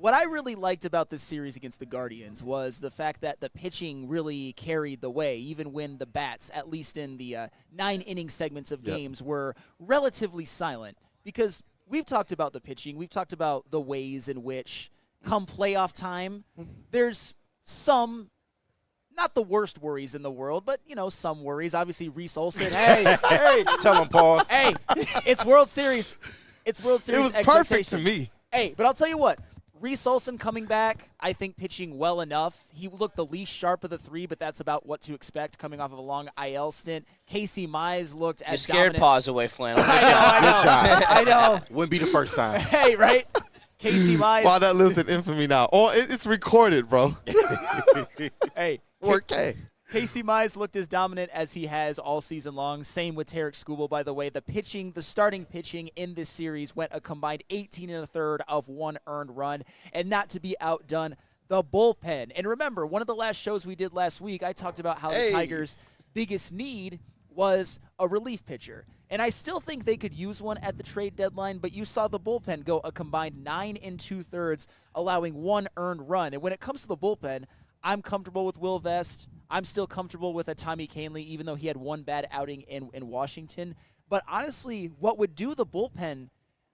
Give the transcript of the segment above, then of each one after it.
What I really liked about this series against the Guardians was the fact that the pitching really carried the way, even when the bats, at least in the 9-inning segments of games, were relatively silent. Because we've talked about the pitching. We've talked about the ways in which, come playoff time, there's some, not the worst worries in the world, but, some worries. Obviously, Reese Olson. Hey, tell him, pause. Hey, it's World Series. It's World Series It was perfect to me. Hey, but I'll tell you what. Reese Olson coming back, I think pitching well enough. He looked the least sharp of the three, but that's about what to expect coming off of a long IL stint. Casey Mize looked as scared dominant. Pause away, Flannel. I know. Wouldn't be the first time. Hey, right? Casey Mize. Wow, that lives in infamy now. Oh, it's recorded, bro. Hey. 4K. Casey Mize looked as dominant as he has all season long. Same with Tarek Skubal, by the way. The starting pitching in this series went a combined 18 1/3 of 1 earned run. And not to be outdone, the bullpen. And remember, one of the last shows we did last week, I talked about how the Tigers' biggest need was a relief pitcher. And I still think they could use one at the trade deadline, but you saw the bullpen go a combined 9 2/3, allowing 1 earned run. And when it comes to the bullpen, I'm comfortable with Will Vest. I'm still comfortable with a Tommy Kahnle, even though he had one bad outing in Washington. But honestly, what would do the bullpen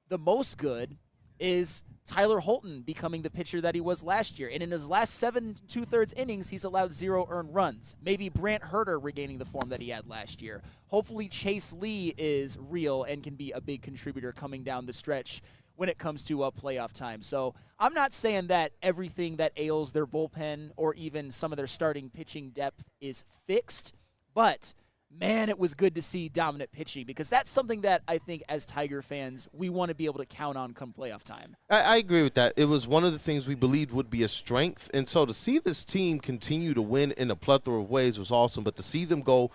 the most good is Tyler Holton becoming the pitcher that he was last year. And in his last 7 2/3 innings, he's allowed 0 earned runs. Maybe Brant Herter regaining the form that he had last year. Hopefully Chase Lee is real and can be a big contributor coming down the stretch when it comes to playoff time. So I'm not saying that everything that ails their bullpen or even some of their starting pitching depth is fixed, but man, it was good to see dominant pitching because that's something that I think as Tiger fans we want to be able to count on come playoff time. I agree with that. It was one of the things we believed would be a strength, and so to see this team continue to win in a plethora of ways was awesome, but to see them go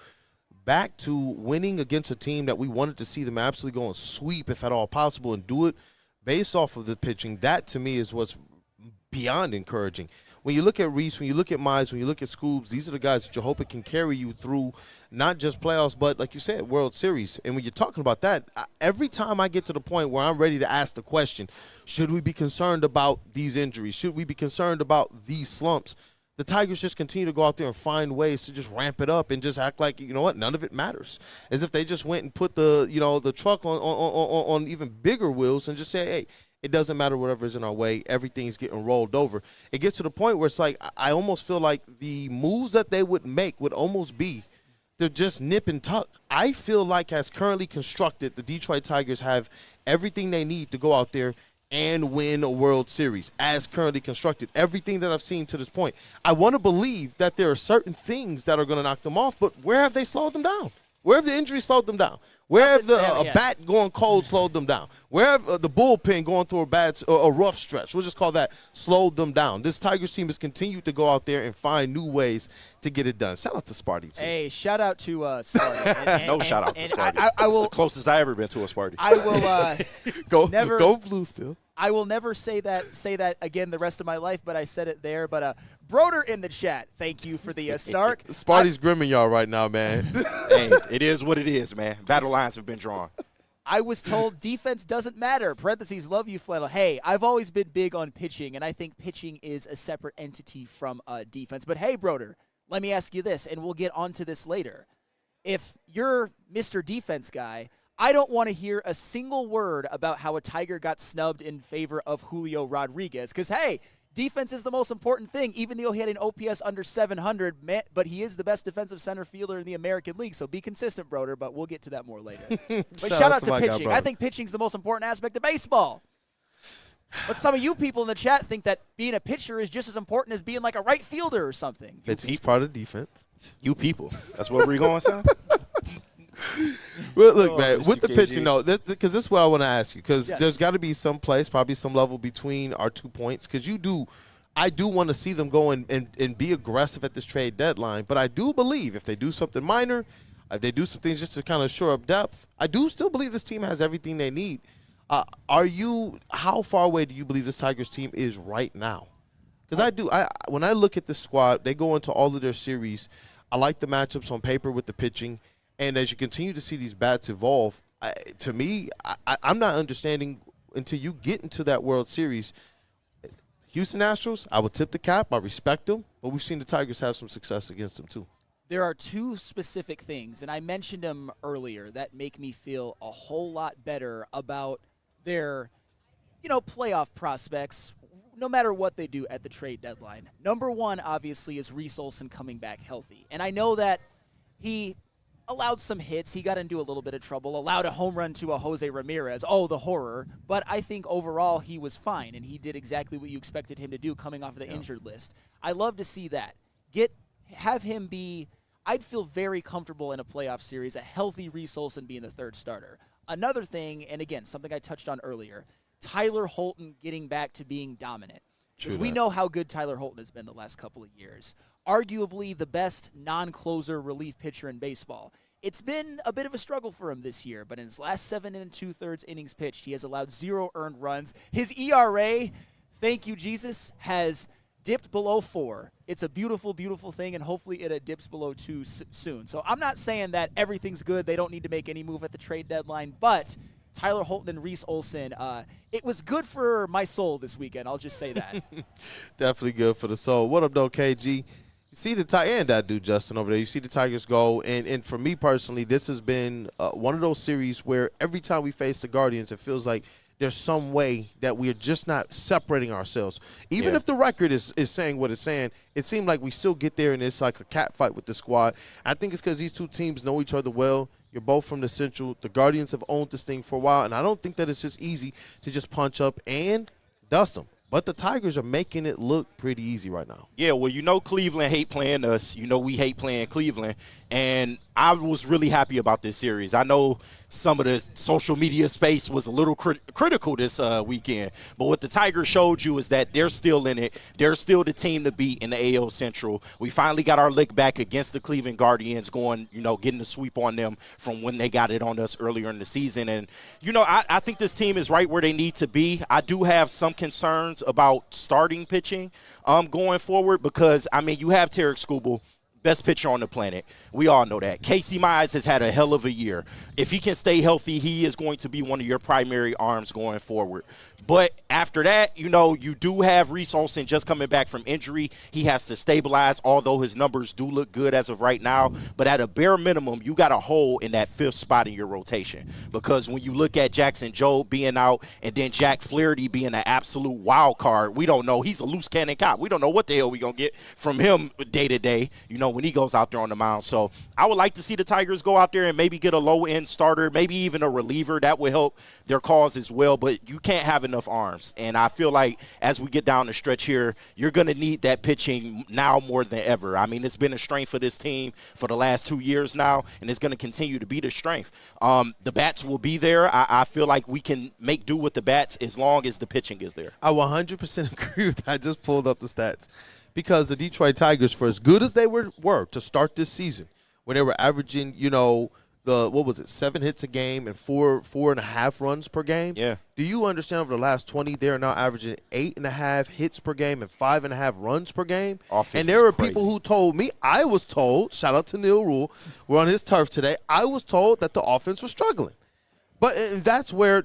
back to winning against a team that we wanted to see them absolutely go and sweep if at all possible and do it based off of the pitching, that to me is what's beyond encouraging. When you look at Reese, when you look at Mize, when you look at Scoobs, these are the guys that you hope it can carry you through not just playoffs, but like you said, World Series. And when you're talking about that, every time I get to the point where I'm ready to ask the question, should we be concerned about these injuries? Should we be concerned about these slumps? The Tigers just continue to go out there and find ways to just ramp it up and just act like, you know what, none of it matters. As if they just went and put the truck on even bigger wheels and just say, hey, it doesn't matter whatever's in our way. Everything's getting rolled over. It gets to the point where it's like I almost feel like the moves that they would make would almost be to just nip and tuck. I feel like as currently constructed, the Detroit Tigers have everything they need to go out there and win a World Series as currently constructed. Everything that I've seen to this point. I want to believe that there are certain things that are going to knock them off, but where have they slowed them down? Where have the injuries slowed them down? Where have the bat going cold slowed them down? Where have the bullpen going through a rough stretch, we'll just call that, slowed them down? This Tigers team has continued to go out there and find new ways to get it done. Shout out to Sparty, too. Hey, shout out to Sparty. No shout out to Sparty. I will, it's the closest I ever been to a Sparty. I will go blue still. I will never say that again the rest of my life, but I said it there. But Broder in the chat, thank you for the Stark. Sparty's grimming y'all right now, man. Hey, it is what it is, man. Battle lines have been drawn. I was told defense doesn't matter. Parentheses, love you, Flannel. Hey, I've always been big on pitching, and I think pitching is a separate entity from defense. But hey, Broder, let me ask you this, and we'll get onto this later. If you're Mr. Defense guy, I don't want to hear a single word about how a Tiger got snubbed in favor of Julio Rodriguez because, hey, defense is the most important thing, even though he had an OPS under 700, but he is the best defensive center fielder in the American League, so be consistent, Broder, but we'll get to that more later. But shout out to pitching. I think pitching is the most important aspect of baseball. But some of you people in the chat think that being a pitcher is just as important as being like a right fielder or something. Pitching's part of defense. You people. That's where we're going, son? Well, look, man, with the pitching, though, because this is what I want to ask you, because there's got to be some place, probably some level between our 2 points, because I do want to see them go and be aggressive at this trade deadline, but I do believe if they do something minor, if they do some things just to kind of shore up depth, I do still believe this team has everything they need. How far away do you believe this Tigers team is right now? Because when I look at this squad, they go into all of their series, I like the matchups on paper with the pitching. And as you continue to see these bats evolve, to me, I'm not understanding until you get into that World Series. Houston Astros, I would tip the cap. I respect them, but we've seen the Tigers have some success against them too. There are two specific things, and I mentioned them earlier, that make me feel a whole lot better about their, playoff prospects, no matter what they do at the trade deadline. Number one, obviously, is Reese Olson coming back healthy. And I know that he allowed some hits. He got into a little bit of trouble, allowed a home run to a Jose Ramirez. Oh, the horror. But I think overall he was fine, and he did exactly what you expected him to do coming off of the injured list. I love to see that. Have him be – I'd feel very comfortable in a playoff series, a healthy Reese Olson being the third starter. Another thing, and again, something I touched on earlier, Tyler Holton getting back to being dominant. Because we know how good Tyler Holton has been the last couple of years. Arguably the best non-closer relief pitcher in baseball. It's been a bit of a struggle for him this year, but in his last 7 2/3 innings pitched, he has allowed 0 earned runs. His ERA, thank you, Jesus, has dipped below 4. It's a beautiful, beautiful thing, and hopefully it dips below 2 soon. So I'm not saying that everything's good. They don't need to make any move at the trade deadline, but Tyler Holton and Reese Olson, it was good for my soul this weekend. I'll just say that. Definitely good for the soul. What up, though, KG? You see the Tigers, and that dude Justin over there, you see the Tigers go, and for me personally, this has been one of those series where every time we face the Guardians, it feels like there's some way that we're just not separating ourselves. Even if the record is saying what it's saying, it seemed like we still get there, and it's like a cat fight with the squad. I think it's because these two teams know each other well. You're both from the Central. The Guardians have owned this thing for a while, and I don't think that it's just easy to just punch up and dust them. But the Tigers are making it look pretty easy right now. Yeah, well, Cleveland hate playing us. We hate playing Cleveland. And I was really happy about this series. I know some of the social media space was a little critical this weekend. But what the Tigers showed you is that they're still in it. They're still the team to beat in the AL Central. We finally got our lick back against the Cleveland Guardians, getting the sweep on them from when they got it on us earlier in the season. And, I think this team is right where they need to be. I do have some concerns about starting pitching going forward because, you have Tarek Skubal, best pitcher on the planet. We all know that. Casey Mize has had a hell of a year. If he can stay healthy, he is going to be one of your primary arms going forward. But after that, you do have Reese Olson just coming back from injury. He has to stabilize, although his numbers do look good as of right now. But at a bare minimum, you got a hole in that 5th spot in your rotation. Because when you look at Jackson Jobe being out and then Jack Flaherty being an absolute wild card, we don't know. He's a loose cannon cop. We don't know what the hell we're going to get from him day to day, when he goes out there on the mound. So I would like to see the Tigers go out there and maybe get a low-end starter, maybe even a reliever. That would help their cause as well. But you can't have enough arms. And I feel like as we get down the stretch here, you're going to need that pitching now more than ever. It's been a strength for this team for the last 2 years now, and it's going to continue to be the strength. The bats will be there. I feel like we can make do with the bats as long as the pitching is there. I 100% agree with that. I just pulled up the stats. Because the Detroit Tigers, for as good as they were to start this season, when they were averaging, 7 hits a game and 4.5 runs per game? Yeah. Do you understand over the last 20, they are now averaging 8.5 hits per game and 5.5 runs per game? Offense and there were crazy. people who told me, I was told, shout out to Neil Rule, we're on his turf today, I was told that the offense was struggling. But that's where,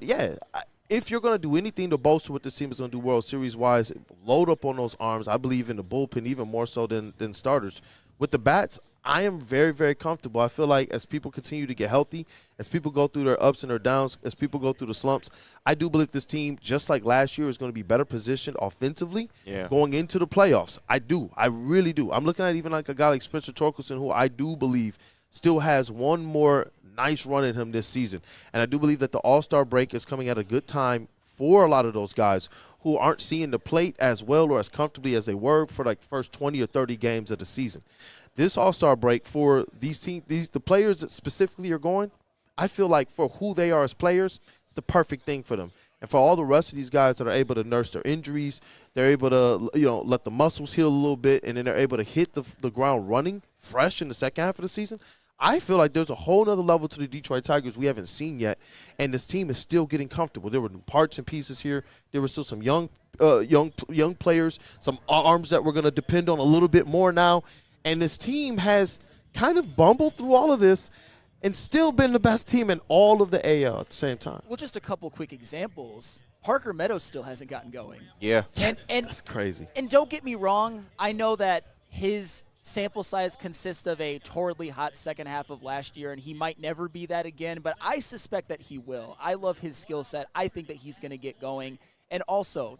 if you're going to do anything to bolster what this team is going to do World Series-wise, load up on those arms. I believe in the bullpen even more so than starters. With the bats, I am very, very comfortable. I feel like as people continue to get healthy, as people go through their ups and their downs, as people go through the slumps, I do believe this team, just like last year, is going to be better positioned offensively going into the playoffs. I do. I really do. I'm looking at even like a guy like Spencer Torkelson, who I do believe still has one more nice run in him this season. And I do believe that the All-Star break is coming at a good time for a lot of those guys who aren't seeing the plate as well or as comfortably as they were for like the first 20 or 30 games of the season. This All-Star break for these teams, the players that specifically are going, I feel like for who they are as players, it's the perfect thing for them. And for all the rest of these guys that are able to nurse their injuries, they're able to, let the muscles heal a little bit, and then they're able to hit the ground running fresh in the second half of the season. I feel like there's a whole other level to the Detroit Tigers we haven't seen yet, and this team is still getting comfortable. There were new parts and pieces here. There were still some young players, some arms that we're going to depend on a little bit more now, and this team has kind of bumbled through all of this and still been the best team in all of the AL at the same time. Well, just a couple quick examples. Parker Meadows still hasn't gotten going. Yeah. And That's crazy. And don't get me wrong, I know that his sample size consists of a torridly hot second half of last year, and he might never be that again, but I suspect that he will. I love his skill set. I think that he's going to get going. And also,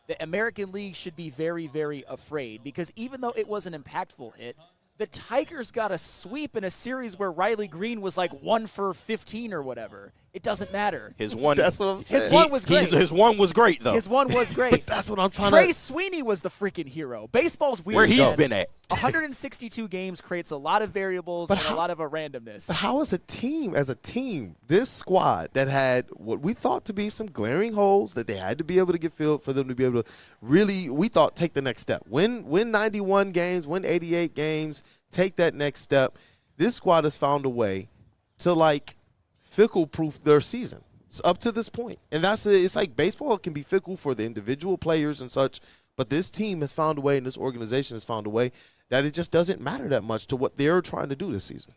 the American League should be very, very afraid, because even though it was an impactful hit, the Tigers got a sweep in a series where Riley Green was like 1 for 15 or whatever. It doesn't matter. His one. That's what I'm saying. His one was great. His one was great though. His one was great. But that's what I'm trying Trey to. Sweeney was the freaking hero. Baseball's weird. Where he's man. been at. 162 games creates a lot of variables and a lot of a randomness. But how is a team, this squad that had what we thought to be some glaring holes that they had to be able to get filled for them to be able to really, we thought, take the next step. Win 91 games, win 88 games, take that next step. This squad has found a way to, like, fickle-proof their season. Up to this point. And it's like baseball can be fickle for the individual players and such, but this team has found a way and this organization has found a way that it just doesn't matter that much to what they're trying to do this season.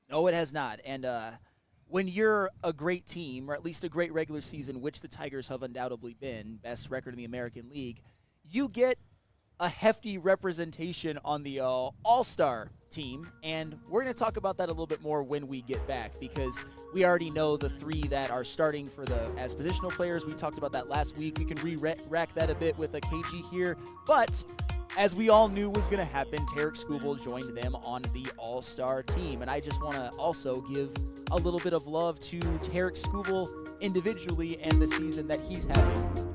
No, it has not. And when you're a great team, or at least a great regular season, which the Tigers have undoubtedly been, best record in the American League, you get a hefty representation on the All-Star team, and we're going to talk about that a little bit more when we get back, because we already know the 3 that are starting as positional players. We talked about that last week. We can re-rack that a bit with a KG here, but as we all knew was going to happen, Tarek Skubal joined them on the All-Star team, and I just want to also give a little bit of love to Tarek Skubal individually and the season that he's having.